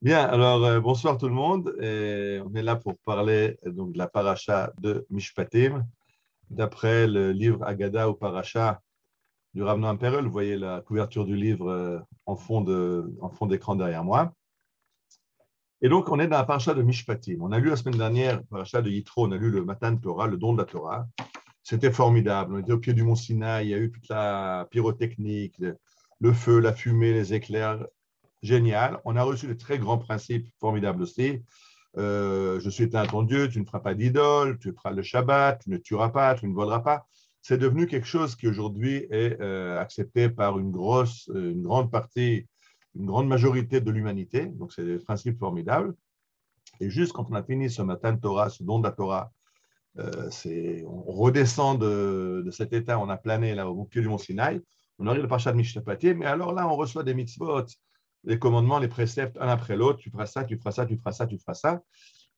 Bien, alors bonsoir tout le monde. Et on est là pour parler donc de la paracha de Mishpatim, d'après le livre Agada ou Paracha du Rav Noam Perel. Vous voyez la couverture du livre en fond d'écran derrière moi. Et donc, on est dans la paracha de Mishpatim. On a lu la semaine dernière la paracha de Yitro, on a lu le Matan Torah, le don de la Torah. C'était formidable. On était au pied du mont Sinaï, il y a eu toute la pyrotechnique, le feu, la fumée, les éclairs. Génial. On a reçu de très grands principes formidables aussi. Je suis éteint à ton Dieu, tu ne feras pas d'idole, tu feras le Shabbat, tu ne tueras pas, tu ne voleras pas. C'est devenu quelque chose qui aujourd'hui est accepté par une grande partie, une grande majorité de l'humanité. Donc, c'est des principes formidables. Et juste quand on a fini ce matin de Torah, ce don de la Torah, on redescend de cet état, on a plané là au pied du mont Sinaï, on arrive au Parashat Mishpatim, mais alors là, on reçoit des mitzvot, les commandements, les préceptes, un après l'autre, tu feras ça, tu feras ça, tu feras ça, tu feras ça.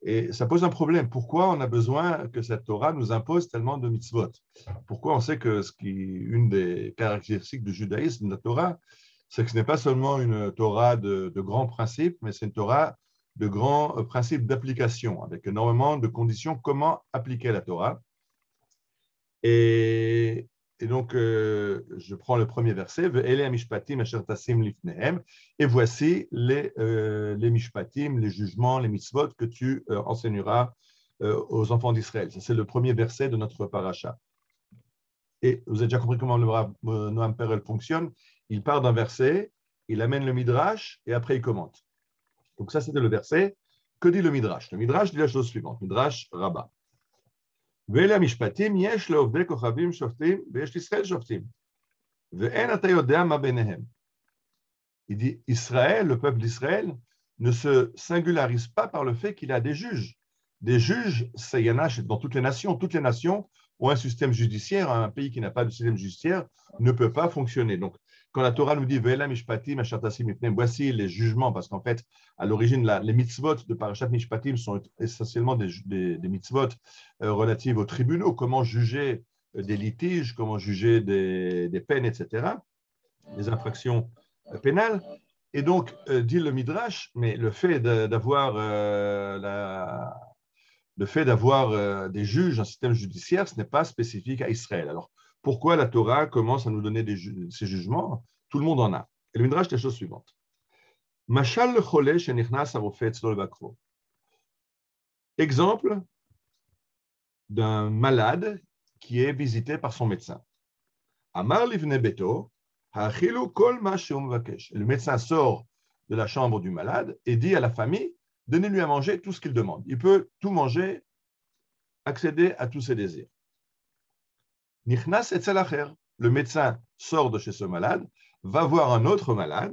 Et ça pose un problème. Pourquoi on a besoin que cette Torah nous impose tellement de mitzvot? Pourquoi on sait que une des caractéristiques du judaïsme, de la Torah, c'est que ce n'est pas seulement une Torah de grands principes, mais c'est une Torah de grands principes d'application, avec énormément de conditions comment appliquer la Torah. Et, et donc, je prends le premier verset, et voici les mishpatim, les jugements, les mitzvot que tu enseigneras aux enfants d'Israël. C'est le premier verset de notre paracha. Et vous avez déjà compris comment le Noam Perel fonctionne. Il part d'un verset, il amène le midrash et après il commente. Donc ça, c'était le verset. Que dit le midrash? Le midrash dit la chose suivante. Midrash Rabbah. ואלה המשפטים יש לעובדי כוכבים שופטים ויש לישראל שופטים ואין אתה יודע מה ביניהם. Il dit Israël, le peuple d'Israël, ne se singularise pas par le fait qu'il a des juges. Des juges, il y en a dans toutes les nations. Toutes les nations ont un système judiciaire. Un pays qui n'a pas de système judiciaire ne peut pas fonctionner. Donc, quand la Torah nous dit voici les jugements, parce qu'en fait, à l'origine, les mitzvot de Parashat Mishpatim sont essentiellement des mitzvot relatives aux tribunaux, comment juger des litiges, comment juger des peines, etc., des infractions pénales. Et donc, dit le Midrash, mais le fait d'avoir des juges, un système judiciaire, ce n'est pas spécifique à Israël. Alors, pourquoi la Torah commence à nous donner ces jugements? Tout le monde en a. Et le Midrash, c'est la chose suivante. Mashal le cholé shenichnas harofeh etzlo levakro. Exemple d'un malade qui est visité par son médecin. Amar livne beto, ha'achilu kol ma shehu mevakesh. Le médecin sort de la chambre du malade et dit à la famille, donnez-lui à manger tout ce qu'il demande. Il peut tout manger, accéder à tous ses désirs. Nichnas etzel acher. Le médecin sort de chez ce malade, va voir un autre malade,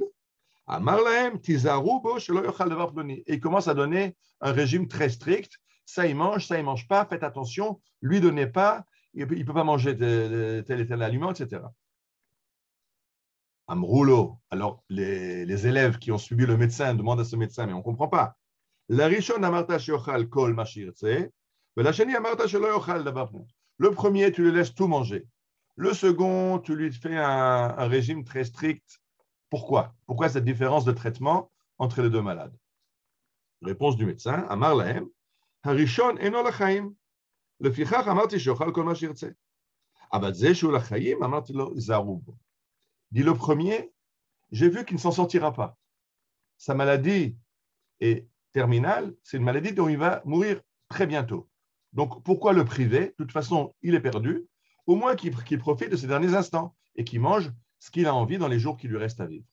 Amar lahem tizaru bo shelo yochal devar ploni. Et il commence à donner un régime très strict. Ça, il mange pas, faites attention, lui donnez pas, il ne peut pas manger tel et tel aliment, etc. Amroulo. Alors, les élèves qui ont suivi le médecin demandent à ce médecin, mais on ne comprend pas. La rishon amarta sheyochal kol ma shirtze, la sheni amarta shelo yochal devar ploni. Le premier, tu le laisses tout manger. Le second, tu lui fais un régime très strict. Pourquoi? Pourquoi cette différence de traitement entre les deux malades? Réponse du médecin, Amar lahem, Harishon eno lachaim, lefichach amarti sheyochal kol ma shirtze. Abat ze shu lachaim, amarti lo zaru bo. Dit le premier, j'ai vu qu'il ne s'en sortira pas. Sa maladie est terminale, c'est une maladie dont il va mourir très bientôt. Donc, pourquoi le priver? De toute façon, il est perdu. Au moins qu'il profite de ses derniers instants et qu'il mange ce qu'il a envie dans les jours qui lui restent à vivre.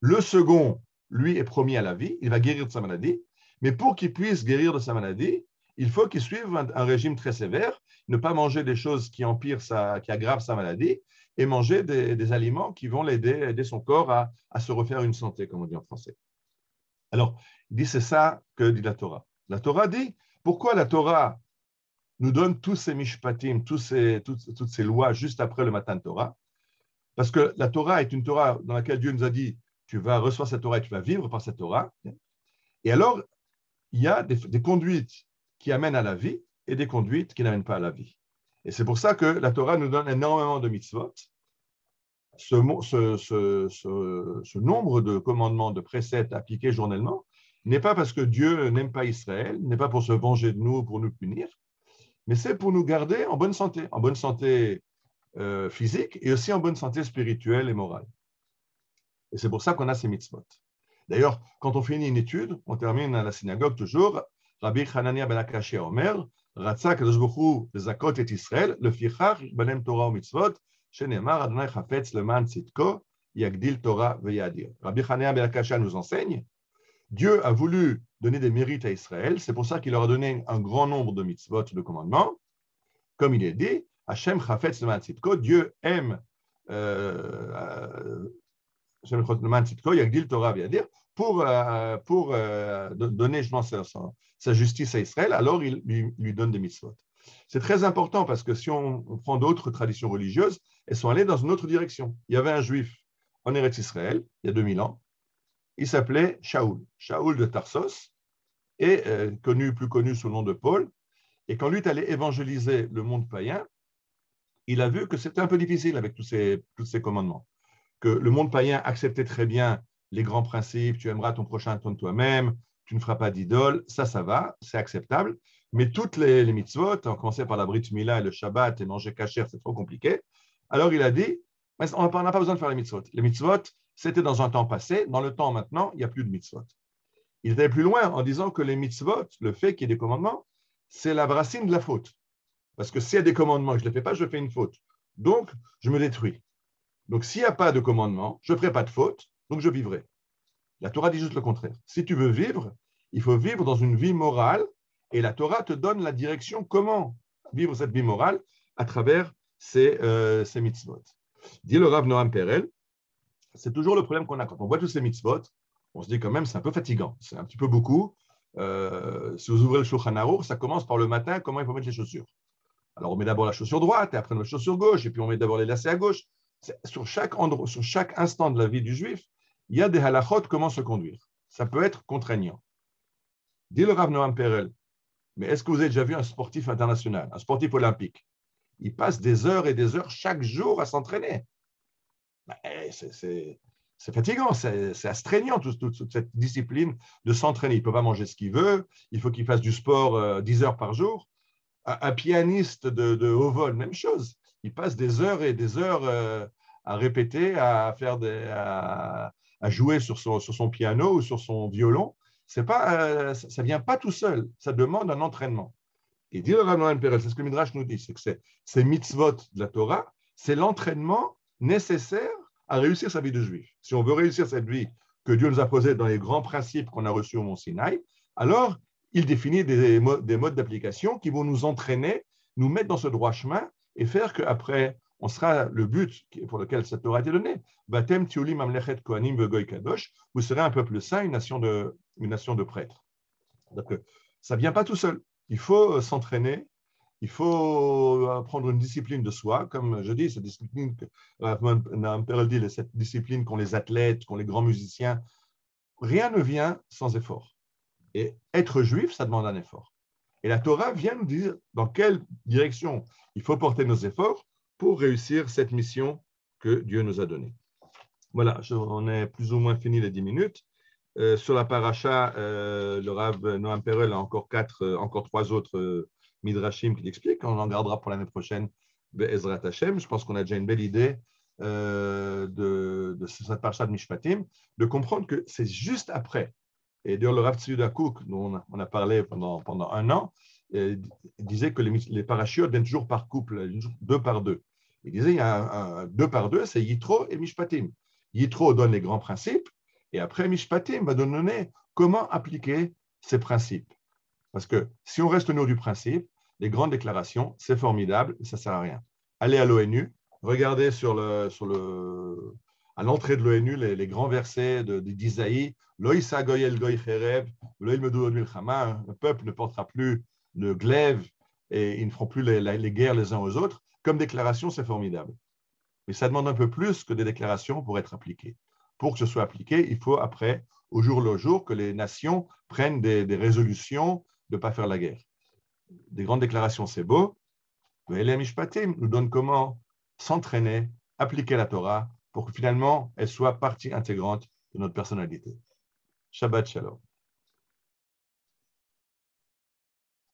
Le second, lui, est promis à la vie, il va guérir de sa maladie, mais pour qu'il puisse guérir de sa maladie, il faut qu'il suive un régime très sévère, ne pas manger des choses qui qui aggravent sa maladie, et manger des aliments qui vont aider son corps à se refaire une santé, comme on dit en français. Alors, il dit, c'est ça que dit la Torah. La Torah dit, pourquoi la Torah nous donne tous ces mishpatim, toutes ces lois juste après le Matan Torah? Parce que la Torah est une Torah dans laquelle Dieu nous a dit, tu vas recevoir cette Torah et tu vas vivre par cette Torah. Et alors, il y a des conduites qui amènent à la vie et des conduites qui n'amènent pas à la vie. Et c'est pour ça que la Torah nous donne énormément de mitzvot. Ce nombre de commandements, de préceptes appliqués journellement, n'est pas parce que Dieu n'aime pas Israël, n'est pas pour se venger de nous, pour nous punir, mais c'est pour nous garder en bonne santé physique et aussi en bonne santé spirituelle et morale. Et c'est pour ça qu'on a ces mitzvot. D'ailleurs, quand on finit une étude, on termine à la synagogue toujours, Rabbi Hanania ben Akashia Omer, Ratzak Kadosh Baruch Hu Zakot et Israël, le Fichach Banem Torah ou Mitzvot, Shenemar Adonai Chafetz Leman Tzidko, Yagdil Torah veyadir. Rabbi Hanania ben Akashia nous enseigne, Dieu a voulu donner des mérites à Israël, c'est pour ça qu'il leur a donné un grand nombre de mitzvot, de commandements. Comme il est dit, Hashem Chafetz Leman Tzidko, Dieu aime Yagdil Torah veyadir, pour donner sa justice à Israël, alors il lui donne des mitzvot. C'est très important parce que si on prend d'autres traditions religieuses, elles sont allées dans une autre direction. Il y avait un juif en Eretz Israël, il y a 2000 ans, il s'appelait Shaoul de Tarsos, et plus connu sous le nom de Paul. Et quand lui est allé évangéliser le monde païen, il a vu que c'était un peu difficile avec tous ces commandements, que le monde païen acceptait très bien les grands principes, tu aimeras ton prochain comme toi-même, tu ne feras pas d'idole, ça va, c'est acceptable, mais toutes les mitzvot, en commençant par la Brit Mila et le Shabbat et manger kasher, c'est trop compliqué. Alors il a dit, on n'a pas besoin de faire les mitzvot. Les mitzvot, c'était dans un temps passé, dans le temps maintenant, il n'y a plus de mitzvot. Il est allé plus loin en disant que les mitzvot, le fait qu'il y ait des commandements, c'est la racine de la faute. Parce que s'il y a des commandements et que je ne les fais pas, je fais une faute. Donc, je me détruis. Donc, s'il n'y a pas de commandement, je ne ferai pas de faute, donc je vivrai. La Torah dit juste le contraire. Si tu veux vivre, il faut vivre dans une vie morale et la Torah te donne la direction comment vivre cette vie morale à travers ces mitzvot. Dit le Rav Noam Perel, c'est toujours le problème qu'on a. Quand on voit tous ces mitzvot, on se dit quand même c'est un peu fatigant, c'est un petit peu beaucoup. Si vous ouvrez le Shulchan Aruch, ça commence par le matin, comment il faut mettre les chaussures. Alors on met d'abord la chaussure droite, et après on met la chaussure gauche, et puis on met d'abord les lacets à gauche. Sur chaque instant de la vie du juif, il y a des halachot, comment se conduire. Ça peut être contraignant. Dit le Rav Noam Perel, mais est-ce que vous avez déjà vu un sportif international, un sportif olympique? Il passe des heures et des heures chaque jour à s'entraîner. C'est fatigant, c'est astreignant toute cette discipline de s'entraîner. Il ne peut pas manger ce qu'il veut, il faut qu'il fasse du sport 10 heures par jour. Un pianiste de haut vol, même chose. Il passe des heures et des heures à répéter, à jouer sur son piano ou sur son violon. Ça ne vient pas tout seul, ça demande un entraînement. Et dit le Rav Noam Perel, c'est ce que le Midrash nous dit, c'est que ces mitzvot de la Torah, c'est l'entraînement nécessaire à réussir sa vie de juif. Si on veut réussir cette vie que Dieu nous a posée dans les grands principes qu'on a reçus au Mont Sinaï, alors il définit des modes d'application qui vont nous entraîner, nous mettre dans ce droit chemin et faire qu'après, on sera le but pour lequel cette Torah a été donnée. Batem tiulim amlechet kohanim vegoy kadosh, vous serez un peuple saint, une nation de prêtres. Donc, ça ne vient pas tout seul. Il faut s'entraîner, il faut prendre une discipline de soi, comme je dis, cette discipline cette discipline qu'ont les athlètes, qu'ont les grands musiciens. Rien ne vient sans effort. Et être juif, ça demande un effort. Et la Torah vient nous dire dans quelle direction il faut porter nos efforts pour réussir cette mission que Dieu nous a donnée. Voilà, on est plus ou moins fini les 10 minutes. Sur la paracha, le Rav Noam Perel a encore 3 autres midrashim qui l'expliquent. On en gardera pour l'année prochaine Be'ezrat Hashem. Je pense qu'on a déjà une belle idée de cette paracha de Mishpatim, de comprendre que c'est juste après. Et d'ailleurs, le Rav Tzvi Kook, dont on a parlé pendant un an, disait que les parachutes viennent toujours par couple, 2 par 2. Il disait il y a un 2 par 2, c'est Yitro et Mishpatim. Yitro donne les grands principes, et après Mishpatim va donner comment appliquer ces principes. Parce que si on reste au niveau du principe, les grandes déclarations, c'est formidable, ça ne sert à rien. Allez à l'ONU, regardez à l'entrée de l'ONU les grands versets d'Isaïe, Loïsa goyel goy cherev, Loïl medou milchama, le peuple ne portera plus de glaive et ils ne feront plus les guerres les uns aux autres. Comme déclaration, c'est formidable. Mais ça demande un peu plus que des déclarations pour être appliquées. Pour que ce soit appliqué, il faut après, au jour le jour, que les nations prennent des résolutions de ne pas faire la guerre. Des grandes déclarations, c'est beau, mais les Mishpatim nous donnent comment s'entraîner, appliquer la Torah, pour que finalement, elle soit partie intégrante de notre personnalité. Shabbat Shalom.